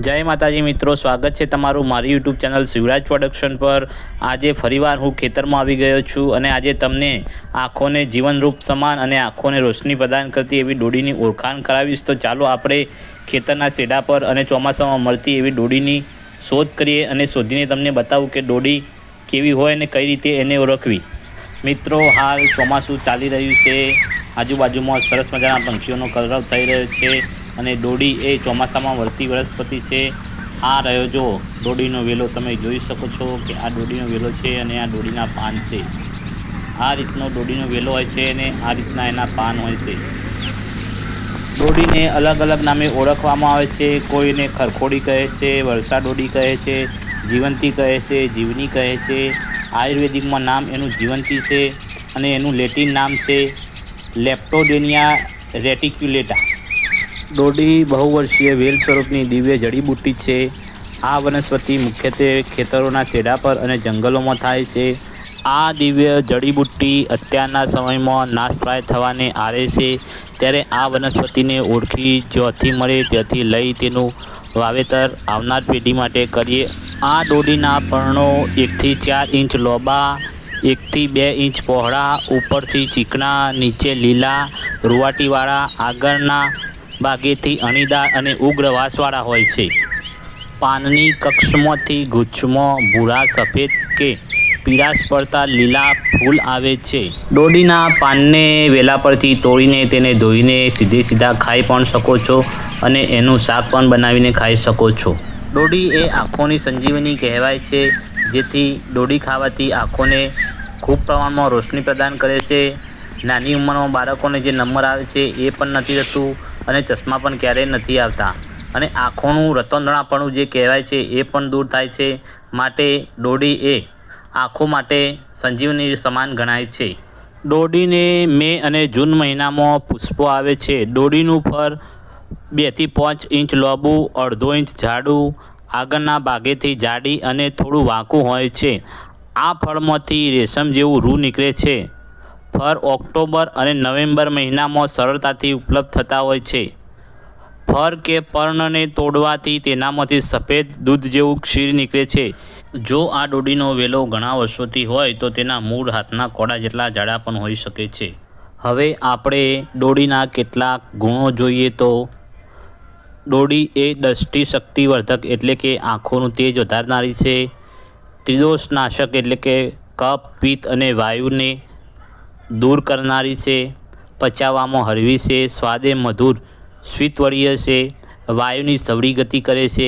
જય માતાજી મિત્રો, સ્વાગત છે તમારું મારી યુટ્યુબ ચેનલ શિવરાજ પ્રોડક્શન પર। આજે ફરીવાર હું ખેતરમાં આવી ગયો છું અને આજે તમને આંખોને જીવનરૂપ સમાન અને આંખોને રોશની પ્રદાન કરતી એવી ડોડીની ઓળખાણ કરાવીશ। તો ચાલો આપણે ખેતરના શેડા પર અને ચોમાસામાં મળતી એવી ડોડીની શોધ કરીએ અને શોધીને તમને બતાવું કે ડોડી કેવી હોય અને કઈ રીતે એને ઓળખવી। મિત્રો, હાલ ચોમાસું ચાલી રહ્યું છે, આજુબાજુમાં સરસ મજાના પંખીઓનો કલરવ થઈ રહ્યો છે અને ડોડી એ ચોમાસામાં વળતી વનસ્પતિ છે। આ રહ્યો જો ડોડીનો વેલો, તમે જોઈ શકો છો કે આ ડોડીનો વેલો છે અને આ ડોડીના પાન છે। આ રીતનો ડોડીનો વેલો હોય છે અને આ રીતના એના પાન હોય છે। ડોડીને અલગ અલગ નામે ઓળખવામાં આવે છે। કોઈને ખરખોડી કહે છે, વર્ષા ડોડી કહે છે, જીવંતી કહે છે, જીવની કહે છે। આયુર્વેદિકમાં નામ એનું જીવંતી છે અને એનું લેટિન નામ છે લેપ્ટોડેનિયા રેટિક્યુલેટા। ડોડી બહુવર્ષીય વેલ સ્વરૂપની દિવ્ય જડીબુટ્ટી છે। આ વનસ્પતિ મુખ્યત્વે ખેતરોના શેડા પર અને જંગલોમાં થાય છે। આ દિવ્ય જડીબુટ્ટી અત્યારના સમયમાં નાશપ્રાય થવાને આરે છે, ત્યારે આ વનસ્પતિને ઓળખી જ્યાંથી મળે ત્યાંથી લઈ તેનું વાવેતર આવનાર પેઢી માટે કરીએ। આ ડોડીના પર્ણો 1 થી 4 ઇંચ લોબા, 1 થી 2 ઇંચ પહોળા, ઉપરથી ચીકણા, નીચે લીલા રૂવાટીવાળા, આગળના ભાગેથી અણીદાર અને ઉગ્ર વાસવાળા હોય છે। પાનની કક્ષમાંથી ગુચ્છમાં ભૂરા, સફેદ કે પીળાશ પડતા લીલા ફૂલ આવે છે। ડોડીના પાનને વેલા પરથી તોડીને તેને ધોઈને સીધા ખાઈ પણ શકો છો અને એનું શાક પણ બનાવીને ખાઈ શકો છો। ડોડી એ આંખોની સંજીવની કહેવાય છે, જેથી ડોડી ખાવાથી આંખોને ખૂબ પ્રમાણમાં રોશની પ્રદાન કરે છે। નાની ઉંમરમાં બાળકોને જે નંબર આવે છે એ પણ નથી થતું અને ચશ્મા પણ ક્યારેય નથી આવતા અને આંખોનું રતોંધણાપણું જે કહેવાય છે એ પણ દૂર થાય છે। માટે ડોડી એ આંખો માટે સંજીવની સમાન ગણાય છે। ડોડીને મે અને જૂન મહિનામાં પુષ્પો આવે છે। ડોડીનું ફળ 2 થી 5 ઇંચ લોબું, 1/2 ઇંચ જાડું, આગળના ભાગેથી જાડી અને થોડું વાંકું હોય છે। આ ફળમાંથી રેશમ જેવું રૂ નીકળે છે। ફળ ઓક્ટોબર અને નવેમ્બર મહિનામાં સરળતાથી ઉપલબ્ધ થતા હોય છે। ફળ કે પર્ણને તોડવાથી તેનામાંથી સફેદ દૂધ જેવું ક્ષીર નીકળે છે। જો આ ડોડીનો વેલો ઘણા વર્ષોથી હોય તો તેના મૂળ હાથના કોડા જેટલા જાડા પણ હોઈ શકે છે। હવે આપણે ડોડીના કેટલાક ગુણો જોઈએ તો ડોડી એ દૃષ્ટિ શક્તિવર્ધક એટલે કે આંખોનું તેજ વધારનારી છે। ત્રિદોષનાશક એટલે કે કફ, પિત્ત અને વાયુને દૂર કરનારી છે। પચાવવામાં હળવી છે। સ્વાદે મધુર સ્વીતવર્ય છે। વાયુની સવળી ગતિ કરે છે।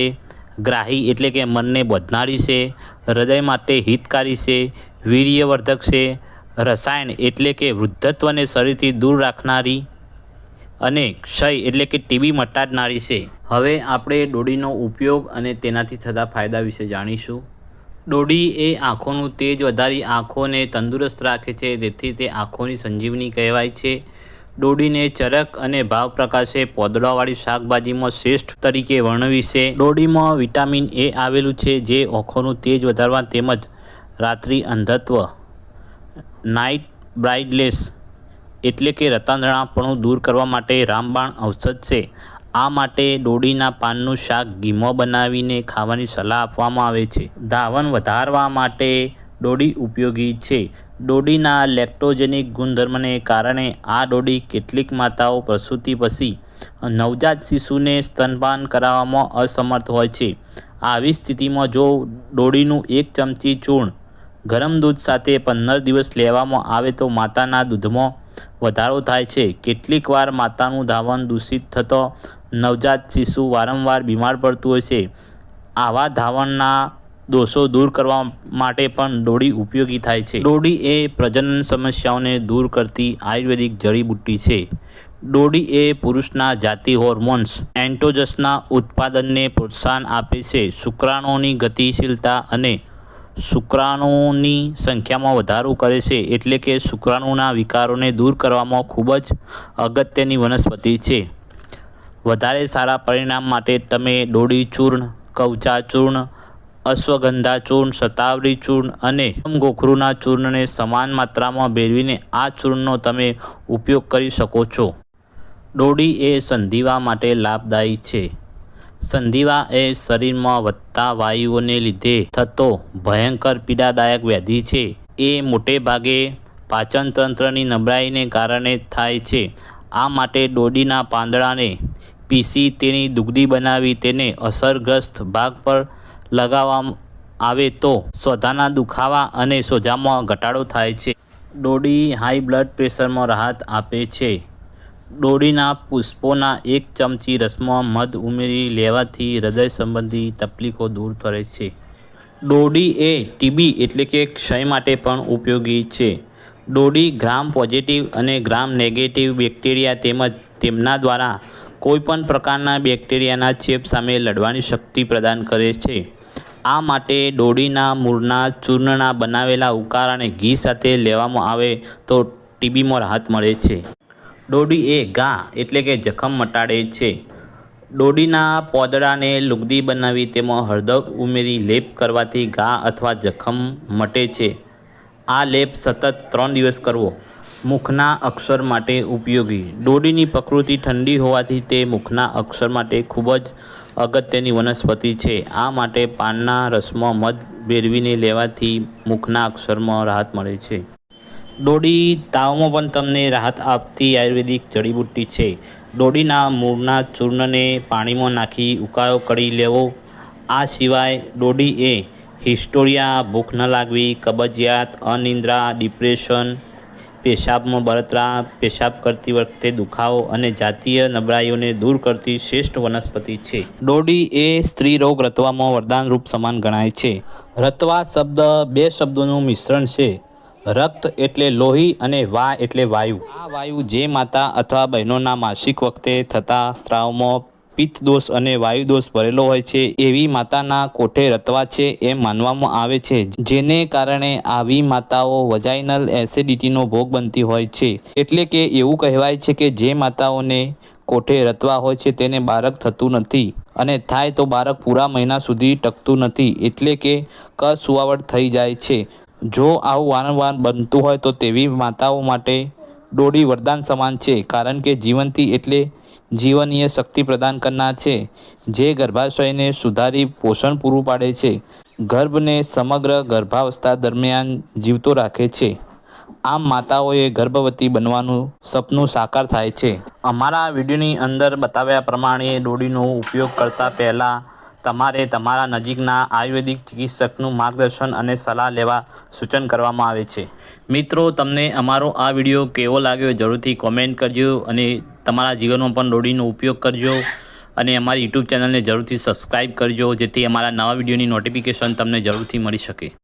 ગ્રાહી એટલે કે મનને બાંધનારી છે। હૃદય માટે હિતકારી છે। વીર્યવર્ધક છે। રસાયણ એટલે કે વૃદ્ધત્વને શરીરથી દૂર રાખનારી અને ક્ષય એટલે કે ટીબી મટાડનારી છે। હવે આપણે ડોડીનો ઉપયોગ અને તેનાથી થતા ફાયદા વિશે જાણીશું। ડોડી એ આંખોનું તેજ વધારી આંખોને તંદુરસ્ત રાખે છે, તેથી તે આંખોની સંજીવની કહેવાય છે। ડોડીને ચરક અને ભાવ પ્રકાશે પોદળાવાળી શાકભાજીમાં શ્રેષ્ઠ તરીકે વર્ણવી છે। ડોડીમાં વિટામિન એ આવેલું છે, જે આંખોનું તેજ વધારવા તેમજ રાત્રિ અંધત્વ, નાઇટ બ્લાઇન્ડનેસ એટલે કે રતાંધણાપણું દૂર કરવા માટે રામબાણ ઔષધ છે। આ માટે ડોડીના પાનનું શાક ઘીમાં બનાવીને ખાવાની સલાહ આપવામાં આવે છે। ધાવણ વધારવા માટે ડોડી ઉપયોગી છે। ડોડીના લેક્ટોજેનિક ગુણધર્મને કારણે આ ડોડી કેટલીક માતાઓ પ્રસૂતિ પછી નવજાત શિશુને સ્તનપાન કરાવવામાં અસમર્થ હોય છે। આવી સ્થિતિમાં જો ડોડીનું 1 ચમચી ચૂર્ણ ગરમ દૂધ સાથે 15 દિવસ લેવામાં આવે તો માતાના દૂધમાં વધારો થાય છે। કેટલીક વાર માતાનું ધાવણ દૂષિત થતો નવજાત શિશુ વારંવાર બીમાર પડતું હોય છે। આવા ધાવણના દોષો દૂર કરવા માટે પણ ડોડી ઉપયોગી થાય છે। ડોડી એ પ્રજનન સમસ્યાઓને દૂર કરતી આયુર્વેદિક જડીબુટ્ટી છે। ડોડી એ પુરુષના જાતિ હોર્મોન્સ એન્ડ્રોજનના ઉત્પાદનને પ્રોત્સાહન આપે છે। શુક્રાણુઓની ગતિશીલતા અને શુક્રાણુઓની સંખ્યામાં વધારો કરે છે, એટલે કે શુક્રાણુના વિકારોને દૂર કરવામાં ખૂબ જ અગત્યની વનસ્પતિ છે। વધારે સારા પરિણામ માટે તમે ડોડી ચૂર્ણ, કવચા ચૂર્ણ, અશ્વગંધા ચૂર્ણ, શતાવરી ચૂર્ણ અને ગોખરુના ચૂર્ણને સમાન માત્રામાં ભેળવીને આ ચૂર્ણનો તમે ઉપયોગ કરી શકો છો। ડોડી એ સંધિવા માટે લાભદાયી છે। સંધિવા એ શરીરમાં વધતા વાયુઓને લીધે થતો ભયંકર પીડાદાયક વ્યાધિ છે. એ મોટે ભાગે પાચનતંત્રની નબળાઈને કારણે થાય છે. આ માટે ડોડીના પાંદડાને પીસી તેની દૂધડી બનાવી તેને અસરગ્રસ્ત ભાગ પર લગાવવામાં આવે તો સોજાના દુખાવા અને સોજામાં ઘટાડો થાય છે. ડોડી હાઈ બ્લડ પ્રેશરમાં રાહત આપે છે. ડોડીના પુષ્પોના 1 ચમચી રસમાં મધ ઉમેરી લેવાથી હૃદય સંબંધી તકલીફો દૂર કરે છે. ડોડી એ ટીબી એટલે કે ક્ષય માટે પણ ઉપયોગી છે. ડોડી ગ્રામ પોઝિટિવ અને ગ્રામ નેગેટિવ બેક્ટેરિયા તેમજ તેમના દ્વારા કોઈપણ પ્રકારના બેક્ટેરિયાના ચેપ સામે લડવાની શક્તિ પ્રદાન કરે છે. આ માટે ડોડીના મૂળના ચૂર્ણના બનાવેલા ઉકાળાને ઘી સાથે લેવામાં આવે તો ટીબીમાં રાહત મળે છે. ડોડી એ ઘા એટલે કે જખમ મટાડે છે. ડોડીના પોદળાને લુગદી બનાવી તેમાં હળદર ઉમેરી લેપ કરવાથી ઘા અથવા જખમ મટે છે. આ લેપ સતત 3 દિવસ કરવો. મુખના અક્ષર માટે ઉપયોગી. ડોડીની પ્રકૃતિ ઠંડી હોવાથી તે મુખના અક્ષર માટે ખૂબ જ અગત્યની વનસ્પતિ છે. આ માટે પાનના રસમાં મધ ભેળવીને લેવાથી મુખના અક્ષરમાં રાહત મળે છે. ડોડી તાવમાં પણ તમને રાહત આપતી આયુર્વેદિક જડીબુટ્ટી છે. ડોડીના મૂળના ચૂર્ણને પાણીમાં નાખી ઉકાળો કરી લેવો. આ સિવાય ડોડી એ હિસ્ટોરિયા, ભૂખ ન લાગવી, કબજિયાત, અનિદ્રા, ડિપ્રેશન, પેશાબમાં બળતરા, પેશાબ કરતી વખતે દુખાવો અને જાતીય નબળાઈઓને દૂર કરતી શ્રેષ્ઠ વનસ્પતિ છે. ડોડી એ સ્ત્રી રોગ રતવામાં વરદાનરૂપ સમાન ગણાય છે. રતવા શબ્દ 2 શબ્દોનું મિશ્રણ છે. રક્ત એટલે લોહી અને વા એટલે વાયુ. આ વાયુ જે માતા અથવા બહેનોના માસિક વખતે થતા સ્રાવમાં પિત્ત દોષ અને વાયુ દોષ ભરેલો હોય છે એવી માતાના કોઠે રતવા છે એમ માનવામાં આવે છે. જેને કારણે આવી માતાઓ વજાઇનલ એસિડિટીનો ભોગ બનતી હોય છે. એટલે કે એવું કહેવાય છે કે જે માતાઓને કોઠે રતવા હોય છે તેને બાળક થતું નથી અને થાય તો બાળક પૂરા મહિના સુધી ટકતું નથી. એટલે કે કસુવાવડ થઈ જાય છે. જો આવું વારંવાર બનતું હોય તો તેવી માતાઓ માટે ડોડી વરદાન સમાન છે. કારણ કે જીવંતી એટલે જીવનીય શક્તિ પ્રદાન કરનાર છે જે ગર્ભાશયને સુધારી પોષણ પૂરું પાડે છે. ગર્ભને સમગ્ર ગર્ભાવસ્થા દરમિયાન જીવતો રાખે છે. આમ માતાઓએ ગર્ભવતી બનવાનું સપનું સાકાર થાય છે. અમારા વિડીયોની અંદર બતાવ્યા પ્રમાણે ડોડીનો ઉપયોગ કરતા પહેલાં તમારે તમારા નજીકના આયુર્વેદિક ચિકિત્સકનું માર્ગદર્શન અને સલાહ લેવા સૂચન કરવામાં આવે છે. મિત્રો, તમને અમારો આ વિડીયો કેવો લાગ્યો જરૂરથી કોમેન્ટ કરજો અને તમારા જીવનમાં પણ ડોડીનો ઉપયોગ કરજો અને અમારી યુટ્યુબ ચેનલને જરૂરથી સબસ્ક્રાઈબ કરજો જેથી અમારા નવા વિડીયોની નોટિફિકેશન તમને જરૂરથી મળી શકે.